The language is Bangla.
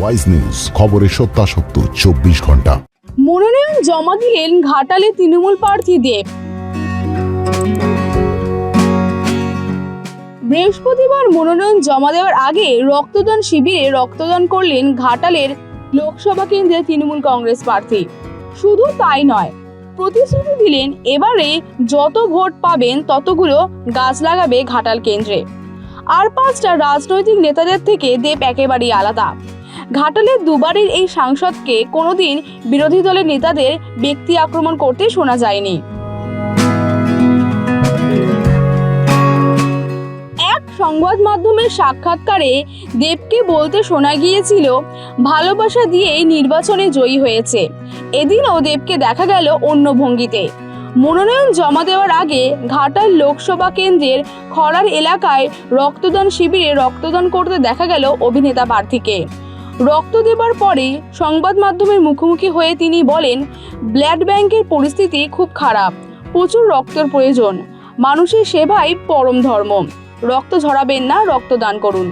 ওয়াইজ নিউজ, খবরের সত্যাসত্য 24 ঘন্টা। মনোনয়ন জমা দিলেন ঘাটালে তৃণমূল প্রার্থী দেব। বৃহস্পতিবার মনোনয়ন জমা দেওয়ার আগে রক্তদান শিবিরে রক্তদান করলেন ঘাটালের লোকসভা কেন্দ্রের তৃণমূল কংগ্রেস প্রার্থী। শুধু তাই নয়, প্রতিশ্রুতি দিলেন এবারে যত ভোট পাবেন ততগুলো গাছ লাগাবে ঘাটাল কেন্দ্রে। আর 5টা রাজনৈতিক নেতাদের থেকে দেব একেবারেই আলাদা। ঘাটালের দুবারের এই সাংসদকে কোনোদিন বিরোধী দলের নেতাদের ব্যক্তি আক্রমণ করতে শোনা যায়নি। এক সংবাদ মাধ্যমের সাক্ষাৎকারে দেবকে বলতে শোনা গিয়েছিল, ভালোবাসা দিয়েই নির্বাচনে জয়ী হয়েছে। এদিনও দেবকে দেখা গেল অন্য ভঙ্গিতে। মনোনয়ন জমা দেওয়ার আগে ঘাটাল লোকসভা কেন্দ্রের খড়ার এলাকায় রক্তদান শিবিরে রক্তদান করতে দেখা গেল অভিনেতা প্রার্থীকে। রক্ত দেবার পরে সংবাদ মাধ্যমের মুখোমুখি হয়ে তিনি বলেন, ব্লাড ব্যাংকের পরিস্থিতি খুব খারাপ, প্রচুর রক্তের প্রয়োজন, মানুষের সেবাই পরম ধর্ম, রক্ত ঝরাবেন না, রক্তদান করুন।